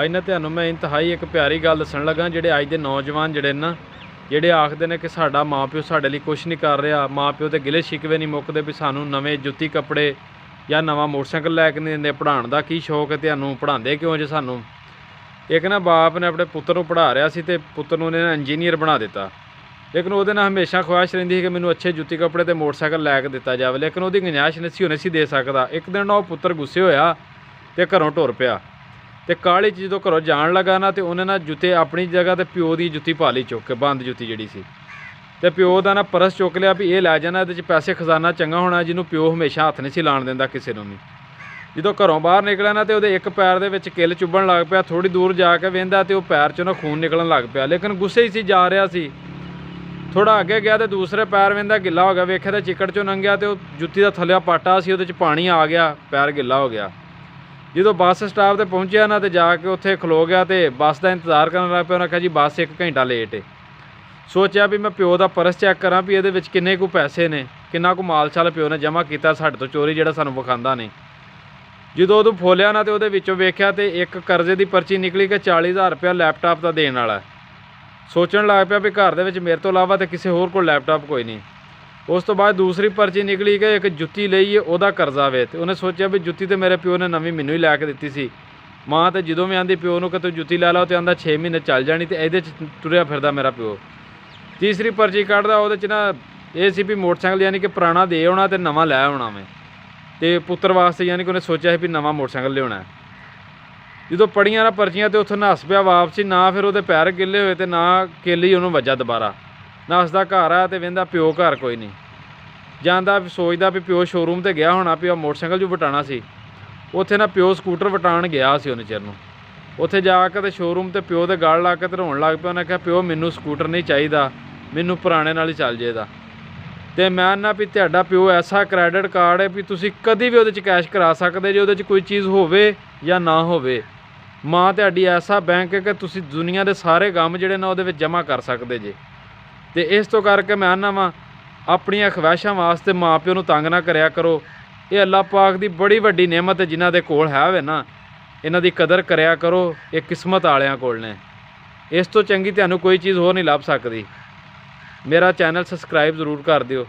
ਅੱਜ ਨਾ ਤੁਹਾਨੂੰ ਮੈਂ ਇੰਤਹਾਈ ਇੱਕ ਪਿਆਰੀ ਗੱਲ ਦੱਸਣ ਲੱਗਾ। ਜਿਹੜੇ ਅੱਜ ਦੇ ਨੌਜਵਾਨ ਜਿਹੜੇ ਨਾ ਜਿਹੜੇ ਆਖਦੇ ਨੇ ਕਿ ਸਾਡਾ ਮਾਂ ਪਿਓ ਸਾਡੇ ਲਈ ਕੁਛ ਨਹੀਂ ਕਰ ਰਿਹਾ, ਮਾਂ ਪਿਓ ਤੇ ਗਿਲੇ ਸ਼ਿਕਵੇ ਨਹੀਂ ਮੁੱਕਦੇ ਵੀ ਸਾਨੂੰ ਨਵੇਂ ਜੁੱਤੀ ਕੱਪੜੇ ਜਾਂ ਨਵਾਂ ਮੋਟਰਸਾਈਕਲ ਲੈ ਕੇ ਨਹੀਂ ਦਿੰਦੇ। ਪੜ੍ਹਾਉਣ ਦਾ ਕੀ ਸ਼ੌਕ ਹੈ ਤੁਹਾਨੂੰ, ਪੜ੍ਹਾਉਂਦੇ ਕਿਉਂ ਜੇ ਸਾਨੂੰ। ਇੱਕ ਨਾ ਬਾਪ ਨੇ ਆਪਣੇ ਪੁੱਤਰ ਨੂੰ ਪੜ੍ਹਾ ਰਿਹਾ ਸੀ ਤੇ ਪੁੱਤਰ ਨੂੰ ਉਹਨੇ ਇੰਜੀਨੀਅਰ ਬਣਾ ਦਿੱਤਾ। ਲੇਕਿਨ ਉਹਦੇ ਨਾਲ ਹਮੇਸ਼ਾ ਖੁਆਇਸ਼ ਰਹਿੰਦੀ ਸੀ ਕਿ ਮੈਨੂੰ ਅੱਛੇ ਜੁੱਤੀ ਕੱਪੜੇ ਤੇ ਮੋਟਰਸਾਈਕਲ ਲੈ ਕੇ ਦਿੱਤਾ ਜਾਵੇ, ਲੇਕਿਨ ਉਹਦੀ ਗੁੰਜਾਇਸ਼ ਨਹੀਂ ਸੀ ਦੇ ਸਕਦਾ। ਇੱਕ ਦਿਨ ਉਹ ਪੁੱਤਰ ਗੁੱਸੇ ਹੋਇਆ ਤੇ ਘਰੋਂ ਟੁਰ ਪਿਆ ਤੇ ਕਾਹਲੀ 'ਚ ਜਦੋਂ ਘਰੋਂ ਜਾਣ ਲੱਗਾ ਨਾ ਤੇ ਉਹਨੇ ਨਾ ਜੁੱਤੇ ਆਪਣੀ ਜਗ੍ਹਾ ਤੇ ਪਿਓ ਦੀ ਜੁੱਤੀ ਪਾ ਲਈ ਚੁੱਕ ਕੇ, ਬੰਦ ਜੁੱਤੀ ਜਿਹੜੀ ਸੀ। ਤੇ ਪਿਓ ਦਾ ਨਾ ਪਰਸ ਚੁੱਕ ਲਿਆ ਵੀ ਇਹ ਲੈ ਜਾਣਾ, ਇਹਦੇ 'ਚ ਪੈਸੇ ਖਜ਼ਾਨਾ ਚੰਗਾ ਹੋਣਾ, ਜਿਹਨੂੰ ਪਿਓ ਹਮੇਸ਼ਾ ਹੱਥ ਨਹੀਂ ਸੀ ਲਾਣ ਦਿੰਦਾ ਕਿਸੇ ਨੂੰ ਵੀ। ਜਦੋਂ ਘਰੋਂ ਬਾਹਰ ਨਿਕਲਿਆ ਨਾ ਤੇ ਉਹਦੇ ਇੱਕ ਪੈਰ ਦੇ ਵਿੱਚ ਕਿੱਲ ਚੁੱਭਣ ਲੱਗ ਪਿਆ। ਥੋੜੀ ਦੂਰ ਜਾ ਕੇ ਵੇਂਦਾ ਤੇ ਉਹ ਪੈਰ 'ਚੋਂ ਨਾ ਖੂਨ ਨਿਕਲਣ ਲੱਗ ਪਿਆ, ਲੇਕਿਨ ਗੁੱਸੇ ਹੀ ਸੀ ਜਾ ਰਿਹਾ ਸੀ। ਥੋੜਾ ਅੱਗੇ ਗਿਆ ਤੇ ਦੂਸਰੇ ਪੈਰ ਵੇਂਦਾ ਗਿੱਲਾ ਹੋ ਗਿਆ, ਵੇਖਿਆ ਤੇ ਚਿੱਕੜ 'ਚੋਂ ਲੰਘਿਆ ਤੇ ਉਹ ਜੁੱਤੀ ਦਾ ਥੱਲਿਆ ਪਾਟਾ ਸੀ, ਉਹਦੇ 'ਚ ਪਾਣੀ ਆ ਗਿਆ, ਪੈਰ ਗਿੱਲਾ ਹੋ ਗਿਆ। ਜਦੋਂ ਬੱਸ ਸਟਾਪ ਤੇ ਪਹੁੰਚਿਆ ਨਾ ਤੇ ਜਾ ਕੇ ਉੱਥੇ ਖਲੋ ਗਿਆ ਤੇ ਬੱਸ ਦਾ ਇੰਤਜ਼ਾਰ ਕਰਨ ਲੱਗ ਪਿਆ। ਉਹਨੇ ਕਿਹਾ ਜੀ ਬੱਸ 1 ਘੰਟਾ ਲੇਟ ਹੈ। ਸੋਚਿਆ ਵੀ ਮੈਂ ਪਿਓ ਦਾ ਪਰਸ ਚੈੱਕ ਕਰਾਂ ਵੀ ਇਹਦੇ ਵਿੱਚ ਕਿੰਨੇ ਕੁ ਪੈਸੇ ਨੇ, ਕਿੰਨਾ ਕੁ ਮਾਲ ਛਾਲ ਪਿਓ ਨੇ ਜਮ੍ਹਾਂ ਕੀਤਾ ਸਾਡੇ ਤੋਂ ਚੋਰੀ, ਜਿਹੜਾ ਸਾਨੂੰ ਵਿਖਾਉਂਦਾ ਨਹੀਂ। ਜਦੋਂ ਉਹਨੂੰ ਫੋਲਿਆ ਨਾ ਤੇ ਉਹਦੇ ਵਿੱਚੋਂ ਵੇਖਿਆ ਤੇ ਇੱਕ ਕਰਜ਼ੇ ਦੀ ਪਰਚੀ ਨਿਕਲੀ ਕਿ 40,000 ਰੁਪਇਆ ਲੈਪਟਾਪ ਦਾ ਦੇਣ ਵਾਲਾ। ਸੋਚਣ ਲੱਗ ਪਿਆ ਵੀ ਘਰ ਦੇ ਵਿੱਚ ਮੇਰੇ ਤੋਂ ਇਲਾਵਾ ਤੇ ਕਿਸੇ ਹੋਰ ਕੋਲ ਲੈਪਟਾਪ ਕੋਈ ਨਹੀਂ। ਉਸ ਤੋਂ ਬਾਅਦ ਦੂਸਰੀ ਪਰਚੀ ਨਿਕਲੀ ਕਿ ਇੱਕ ਜੁੱਤੀ ਲਈ ਉਹਦਾ ਕਰਜ਼ਾ ਵੇ, ਤੇ ਉਹਨੇ ਸੋਚਿਆ ਵੀ ਜੁੱਤੀ ਤੇ ਮੇਰੇ ਪਿਓ ਨੇ ਨਵੀਂ ਮੈਨੂੰ ਹੀ ਲੈ ਕੇ ਦਿੱਤੀ ਸੀ। ਮਾਂ ਤੇ ਜਦੋਂ ਵੀ ਆਂਦੀ ਪਿਓ ਨੂੰ ਕਿ ਤੂੰ ਜੁੱਤੀ ਲੈ ਲਾ ਤੇ ਆਂਦਾ 6 ਮਹੀਨੇ ਚੱਲ ਜਾਣੀ, ਤੇ ਇਹਦੇ 'ਚ ਤੁਰਿਆ ਫਿਰਦਾ ਮੇਰਾ ਪਿਓ। ਤੀਸਰੀ ਪਰਚੀ ਕੱਢਦਾ, ਉਹਦੇ 'ਚ ਨਾ ਇਹ ਸੀ ਵੀ ਮੋਟਰਸਾਈਕਲ ਯਾਨੀ ਕਿ ਪੁਰਾਣਾ ਦੇ ਆਉਣਾ ਤੇ ਨਵਾਂ ਲੈ ਆਉਣਾ ਮੈਂ, ਤੇ ਪੁੱਤਰ ਵਾਸਤੇ ਯਾਨੀ ਕਿ ਉਹਨੇ ਸੋਚਿਆ ਸੀ ਵੀ ਨਵਾਂ ਮੋਟਰਸਾਈਕਲ ਲਿਆਉਣਾ। ਜਦੋਂ ਪੜੀਆਂ ਨਾ ਪਰਚੀਆਂ ਤੇ ਉੱਥੋਂ ਨੱਸ ਪਿਆ ਵਾਪਸੀ, ਨਾ ਫਿਰ ਉਹਦੇ ਪੈਰ ਗਿੱਲੇ ਹੋਏ ਤੇ ਨਾ ਕੇਲੀ ਉਹਨੂੰ ਵੱਜਾ ਦੁਬਾਰਾ। ਨੱਸਦਾ ਘਰ ਆਇਆ ਤੇ ਵੇਂਦਾ ਪਿਓ ਘਰ ਕੋਈ ਨਹੀਂ। ਜਾਂਦਾ ਸੋਚਦਾ ਵੀ ਪਿਓ ਸ਼ੋਰੂਮ ਤੇ ਗਿਆ ਹੋਣਾ ਵੀ ਉਹ ਮੋਟਰਸਾਈਕਲ ਜੋ ਵਟਾਉਣਾ ਸੀ। ਉੱਥੇ ਨਾ ਪਿਓ ਸਕੂਟਰ ਵਟਾਉਣ ਗਿਆ ਸੀ ਉਹਨੇ ਚਿਰ ਨੂੰ। ਉੱਥੇ ਜਾ ਕੇ ਤੇ ਸ਼ੋਰੂਮ ਤੇ ਪਿਓ ਦੇ ਗਲ ਲਾ ਕੇ ਤੇ ਰੋਣ ਲੱਗ ਪਿਆ। ਉਹਨੇ ਕਿਹਾ ਪਿਓ ਮੈਨੂੰ ਸਕੂਟਰ ਨਹੀਂ ਚਾਹੀਦਾ, ਮੈਨੂੰ ਪੁਰਾਣੇ ਨਾਲ ਹੀ ਚੱਲ ਜਾਏਦਾ। ਤੇ ਮੈਂ ਨਾ ਵੀ ਤੁਹਾਡਾ ਪਿਓ ਐਸਾ ਕ੍ਰੈਡਿਟ ਕਾਰਡ ਹੈ ਵੀ ਤੁਸੀਂ ਕਦੀ ਵੀ ਉਹਦੇ 'ਚ ਕੈਸ਼ ਕਰਾ ਸਕਦੇ ਜੇ, ਉਹਦੇ 'ਚ ਕੋਈ ਚੀਜ਼ ਹੋਵੇ ਜਾਂ ਨਾ ਹੋਵੇ। ਮਾਂ ਤੁਹਾਡੀ ਐਸਾ ਬੈਂਕ ਹੈ ਕਿ ਤੁਸੀਂ ਦੁਨੀਆ ਦੇ ਸਾਰੇ ਕੰਮ ਜਿਹੜੇ ਨੇ ਉਹਦੇ ਵਿੱਚ ਜਮ੍ਹਾਂ ਕਰ ਸਕਦੇ ਜੇ। ਤੇ ਇਸ ਤੋਂ ਕਰਕੇ ਮੈਂ ਆਨਾ ਵਾਂ ਆਪਣੀਆਂ ਖਵਾਇਸ਼ਾਂ ਵਾਸਤੇ ਮਾਂ ਪਿਓ ਨੂੰ ਤੰਗ ਨਾ ਕਰਿਆ ਕਰੋ। ਇਹ ਅੱਲਾਹ ਪਾਕ ਦੀ ਬੜੀ ਵੱਡੀ ਨਿਆਮਤ ਹੈ, ਜਿਨ੍ਹਾਂ ਦੇ ਕੋਲ ਹੈ ਵੇ ਨਾ, ਇਹਨਾਂ ਦੀ ਕਦਰ ਕਰਿਆ ਕਰੋ। ਇਹ ਕਿਸਮਤ ਵਾਲਿਆਂ ਕੋਲ ਨੇ, ਇਸ ਤੋਂ ਚੰਗੀ ਤੁਹਾਨੂੰ ਕੋਈ ਚੀਜ਼ ਹੋਰ ਨਹੀਂ ਲੱਭ ਸਕਦੀ। ਮੇਰਾ ਚੈਨਲ ਸਬਸਕ੍ਰਾਈਬ ਜ਼ਰੂਰ ਕਰ ਦਿਓ।